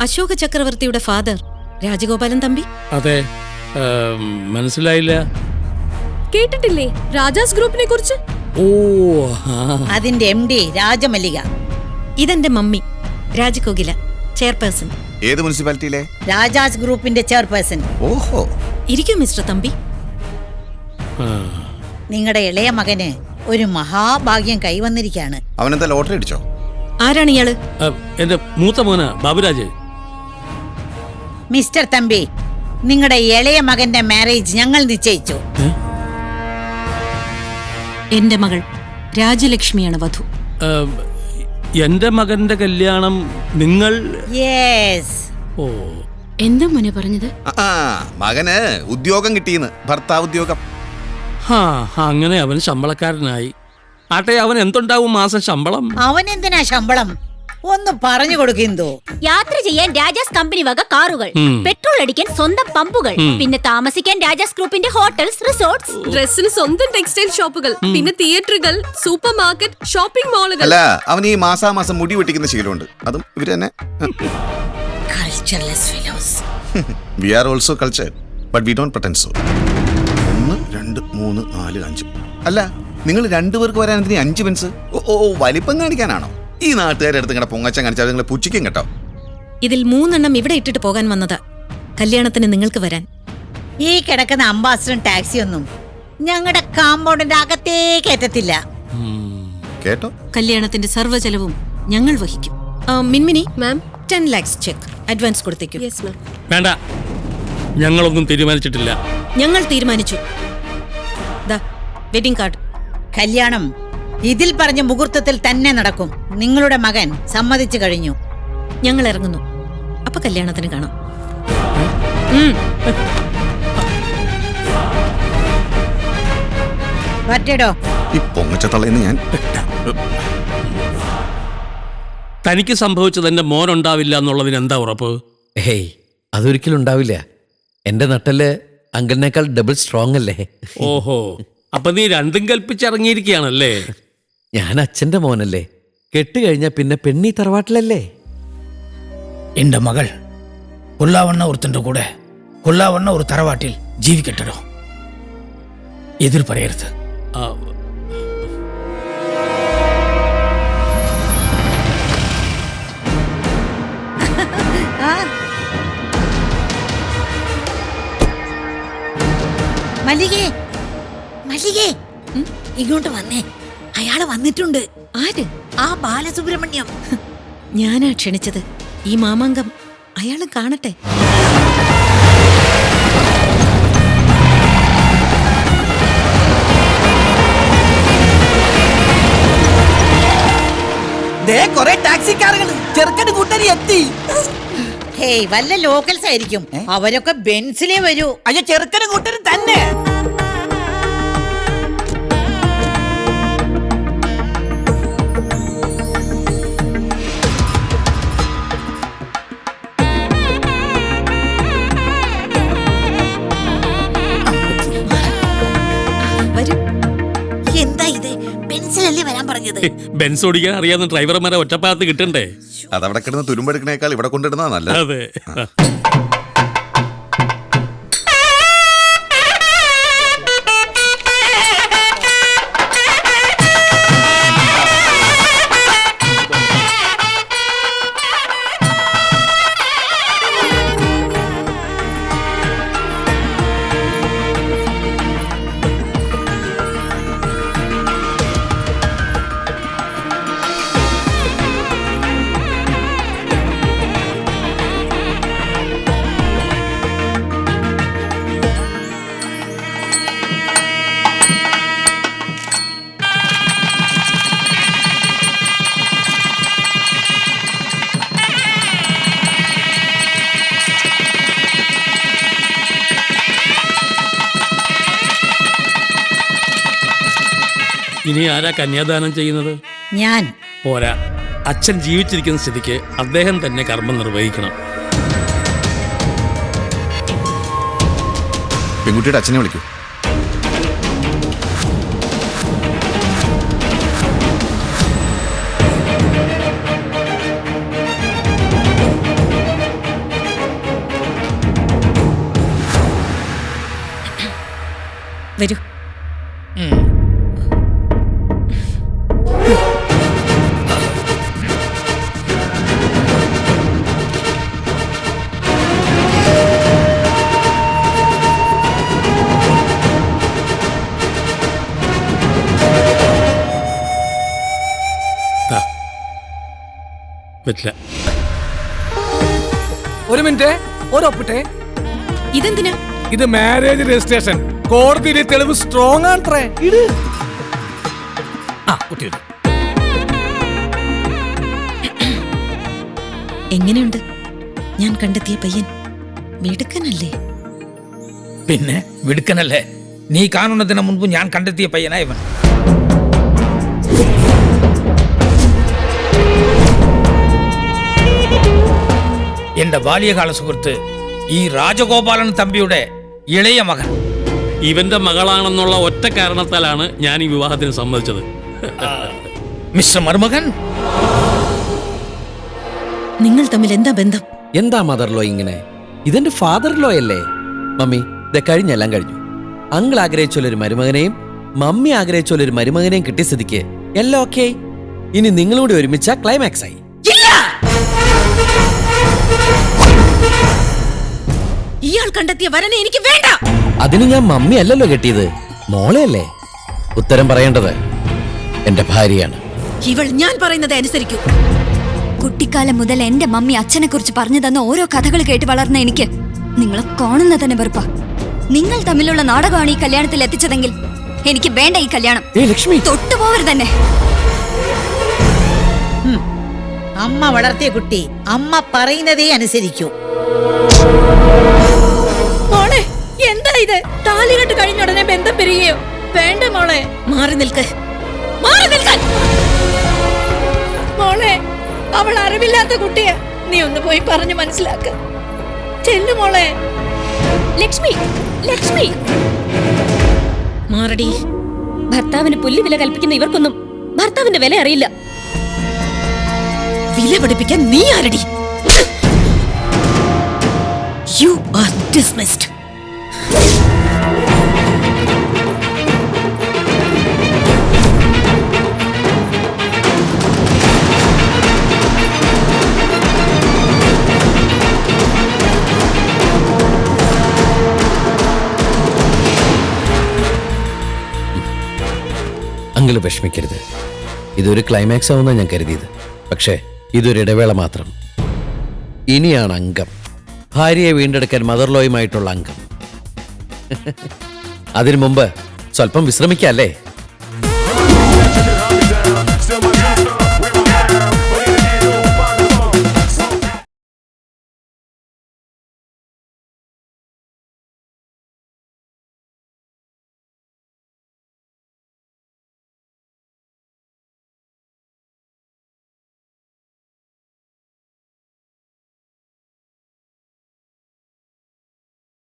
അശോക ചക്രവർത്തിയുടെ ഫാദർ രാജഗോപാലൻ തമ്പി. അതെ, മനസ്സിലായില്ല. കേട്ടിട്ടില്ലേ രാജാസ് ഗ്രൂപ്പിനെ കുറിച്ച്? ഓ, അതിന്റെ MD രാജമല്ലിക. ഇതെന്റെ മമ്മി രാജകോകില, ചെയർപേഴ്സൺ. ഏത് മുനിസിപ്പാലിറ്റിയിലെ? രാജാസ് ഗ്രൂപ്പിന്റെ ചെയർപേഴ്സൺ. ഓഹോ. ഇരിക്കൂ മിസ്റ്റർ തമ്പി. നിങ്ങളുടെ ഇളയ മകന് ഒരു മഹാഭാഗ്യം കൈവന്നിരിക്കുകയാണ്. അവനെന്താ ലോട്ടറി അടിച്ചോ? ആരാണ് ഇയാള്? എന്റെ മൂത്ത മോന ബാബുരാജ്. മിസ്റ്റർ തമ്പി, നിങ്ങളുടെ ഇളയ മകന്റെ മാരേജ് ഞങ്ങൾ നിശ്ചയിച്ചു. എന്റെ മകൾ രാജലക്ഷ്മിയാണ് വധു. എന്റെ മകന്റെ കല്യാണം നിങ്ങൾ? യെസ്. ഓ, എന്താ മോനെ പറഞ്ഞത്? മകന് ഉദ്യോഗം കിട്ടിയെന്ന്, ഭർത്താവ് ഉദ്യോഗം. അങ്ങനെ അവൻ ശമ്പളക്കാരനായി. ആട്ടെ, അവൻ എന്തുണ്ടാവും മാസം ശമ്പളം? അവൻ എന്തിനാ ശമ്പളം? ഒന്ന് പറഞ്ഞു കൊടുക്കുന്നോ. യാത്ര ചെയ്യാൻ രാജാസ് കമ്പനി വക കാറുകൾ, പെട്രോൾ അടിക്കാൻ സ്വന്തം പമ്പുകൾ, പിന്നെ താമസിക്കാൻ രാജാസ് ഗ്രൂപ്പിന്റെ ഹോട്ടൽസ്, റിസോർട്ട്സ്, ഡ്രസ്സിന് സ്വന്തം ടെക്സ്റ്റൈൽ ഷോപ്പുകൾ, പിന്നെ തിയേറ്ററുകൾ, സൂപ്പർ മാർക്കറ്റ്, ഷോപ്പിംഗ് മാളുകൾ. അല്ല, അവൻ ഈ മാസാമാസം മുടി വെട്ടിക്കുന്ന ശീലമുണ്ട്. അതും ഇവര് തന്നെ. Cultureless fellows. We are also cultured, but we don't pretend so. 1 2 3 4 5. അല്ല, നിങ്ങൾ രണ്ടുപേർക്ക് വരാൻ എന്തിനാ 5 പെൻസ്? ഓ, വലിപ്പം കാണിക്കാനാണോ? ഈ നാട്ടുകാരെ അടുത്ത് ഇങ്ങനെ പൊങ്ങച്ചം കാണിച്ചാൽ നിങ്ങൾ പുച്ഛിക്കും കേട്ടോ. ഇതിൽ 3 എണ്ണം ഇവിടെ ഇട്ടിട്ട് പോകാൻ വന്നതാ, കല്യാണത്തിന് നിങ്ങൾക്ക് വരാൻ. ഈ കിടക്കുന്ന അംബാസഡർ ടാക്സി ഒന്നും ഞങ്ങളുടെ കാമ്പൗണ്ടിന്റെ അകത്തേക്ക് എത്തത്തില്ല. കേട്ടോ? കല്യാണത്തിന്റെ സർവ്വ ചെലവും ഞങ്ങൾ വഹിക്കും. Minmini ma'am, 10 lakhs cheque advance കൊടുത്തേക്കും. Yes ma'am. വേണ്ട, ഞങ്ങളൊന്നും തീരുമാനിച്ചിട്ടില്ല. ഞങ്ങൾ തീരുമാനിച്ചു. Wedding card. കല്യാണം ഇതിൽ പറഞ്ഞ മുഹൂർത്തത്തിൽ തന്നെ നടക്കും. നിങ്ങളുടെ മകൻ സമ്മതിച്ചു കഴിഞ്ഞു. ഞങ്ങൾ ഇറങ്ങുന്നു. അപ്പൊ കല്യാണത്തിന് കാണാം. പറ്റേടോ. ഈ പൊങ്ങച്ചത്തള്ളേന്ന് ഞാൻ. തനിക്ക് സംഭവിച്ചത് എന്റെ മോനുണ്ടാവില്ല എന്നുള്ളതിന് എന്താ ഉറപ്പ്? ഹേയ്, അതൊരിക്കലും ഉണ്ടാവില്ല. എന്റെ നട്ടല് അങ്കിളിനേക്കാൾ ഡബിൾ സ്ട്രോങ് അല്ലേ. ഓഹോ, അപ്പൊ നീ രണ്ടും കൽപ്പിച്ചിറങ്ങിയിരിക്കുകയാണല്ലേ. ഞാൻ അച്ഛന്റെ മോനല്ലേ. കെട്ടുകഴിഞ്ഞാ പിന്നെ പെണ്ണി തറവാട്ടിലല്ലേ. എന്റെ മകൾ കൊല്ലാവണ്ണ ഒരുത്തന്റെ കൂടെ കൊല്ലാവണ്ണ ഒരു തറവാട്ടിൽ ജീവിക്കട്ടോ. എതിർ പറയരുത്. മല്ലികേ, മല്ലികേ, ഇങ്ങോട്ട് വന്നേ. അയാള് വന്നിട്ടുണ്ട്. ആര്? ആ ബാലസുബ്രഹ്മണ്യം. ഞാനാ ക്ഷണിച്ചത്. ഈ മാമാങ്കം അയാള് കാണട്ടെ. ഹേയ്, വല്ല ലോക്കൽസ് ആയിരിക്കും. അവരൊക്കെ ബെൻസിലേ വരൂ. അയ്യോ, ചെറുക്കനും കൂട്ടരും തന്നെ. എന്താ ഇത്? ബെൻസിലല്ലേ വരാൻ പറഞ്ഞത്? ബെൻസ് ഓടിക്കാൻ അറിയാവുന്ന ഡ്രൈവർമാരെ ഒറ്റപ്പാലത്ത് കിട്ടണ്ടേ? അതവിടെ കിടന്ന് തുരുമ്പെടുക്കണേക്കാൾ ഇവിടെ കൊണ്ടിടുന്നതാ നല്ലത്. അതെ. ഇനി ആരാ കന്യാദാനം ചെയ്യുന്നത്? ഞാൻ. പോരാ, അച്ഛൻ ജീവിച്ചിരിക്കുന്ന സ്ഥിതിക്ക് അദ്ദേഹം തന്നെ കർമ്മം നിർവഹിക്കണം. പെൺകുട്ടിയുടെ അച്ഛനെ വിളിക്കൂ. വരൂ. ദാ. പറ്റില്ല. ഒരു മിനിറ്റ്, ഒരൊപ്പിട്ടെ. ഇതെന്തിനാ? ഇത് മാരേജ് രജിസ്ട്രേഷൻ. കോടതിയിലെ തെളിവ് സ്ട്രോങ് ആണത്രേ. ഇട്. ആ കുട്ടി ഇട്. എങ്ങനെയുണ്ട് ഞാൻ കണ്ടെത്തിയ പയ്യൻ? മിടുക്കനല്ലേ? പിന്നെ മിടുക്കനല്ലേ? നീ കാണുന്നതിന് മുൻപ് ഞാൻ കണ്ടെത്തിയ പയ്യനാ ഇവൻ. എന്റെ ബാല്യകാല സുഹൃത്ത് ഈ രാജഗോപാലൻ തമ്പിയുടെ ഇളയ മകൻ. ഇവന്റെ മകളാണെന്നുള്ള ഒറ്റ കാരണത്താലാണ് ഞാൻ ഈ വിവാഹത്തിന് സമ്മതിച്ചത്. മിസ്റ്റർ മരുമകൻ, നിങ്ങൾ തമ്മിൽ എന്താ ബന്ധം? എന്താ മദർ ലോ ഇങ്ങനെ? ഇതെന്റെ ഫാദർ ലോ അല്ലേ? മമ്മി, ഇത് കഴിഞ്ഞെല്ലാം കഴിഞ്ഞു. അങ്കിൾ ആഗ്രഹിച്ചൊരു മരുമകനെയും മമ്മി ആഗ്രഹിച്ചൊരു മരുമകനെയും കിട്ടിയ സ്ഥിതിക്ക് എല്ലാം ഓക്കെ. ഇനി നിങ്ങളൂടെ ഒരുമിച്ച ക്ലൈമാക്സ് ആയി. ഇയാൾ കണ്ടെത്തിയ വരനെ എനിക്ക് വേണ്ട. അതിന് ഞാൻ മമ്മി അല്ലല്ലോ കെട്ടിയത്, മോളെയല്ലേ. ഉത്തരം പറയേണ്ടത് എന്റെ ഭാര്യയാണ്. ഇവൾ ഞാൻ പറയുന്നത് അനുസരിക്കൂ. കുട്ടിക്കാലം മുതൽ എന്റെ മമ്മി അച്ഛനെ കുറിച്ച് പറഞ്ഞു തന്ന ഓരോ കഥകൾ കേട്ട് വളർന്ന എനിക്ക് നിങ്ങളെ കാണുന്ന തന്നെ വെറുപ്പാ. നിങ്ങൾ തമ്മിലുള്ള നാടകമാണ് ഈ കല്യാണത്തിൽ എത്തിച്ചതെങ്കിൽ എനിക്ക് വേണ്ട ഈ കല്യാണം. ലക്ഷ്മി, തൊട്ടുപോവരുത് തന്നെ. അമ്മ വളർത്തിയ കുട്ടി അമ്മ പറയുന്നതേ അനുസരിക്കൂ. മോളെ, എന്താ ഇത്? താലികെട്ട് കഴിഞ്ഞുടനെ ബന്ധം പിരികയോ? വേണ്ട മോളെ, മാറി നിൽക്ക്. മാറി നിൽക്കാൻ. മോളെ, അവൾ അറിവില്ലാത്ത കുട്ടിയാ. നീ ഒന്ന് പോയി പറഞ്ഞു മനസ്സിലാക്ക. ചെല്ലു മോളെ. ലക്ഷ്മി, ലക്ഷ്മി, മാറടി. ഭർത്താവിന് പുല്ല് വില കൽപ്പിക്കുന്ന ഇവർക്കൊന്നും ഭർത്താവിന്റെ വില അറിയില്ല. വില പഠിപ്പിക്കാൻ നീ ആരടി? You are dismissed. അങ്കിള് വിഷമിക്കരുത്. ഇതൊരു ക്ലൈമാക്സ് ആവുന്ന ഞാൻ കരുതിയത്. പക്ഷേ ഇതൊരു ഇടവേള മാത്രം. ഇനിയാണ് അംഗം. ഭാര്യയെ വീണ്ടെടുക്കാൻ മദർ ലോയുമായിട്ടുള്ള അംഗം. അതിനു മുമ്പ് സ്വല്പം വിശ്രമിക്കല്ലേ?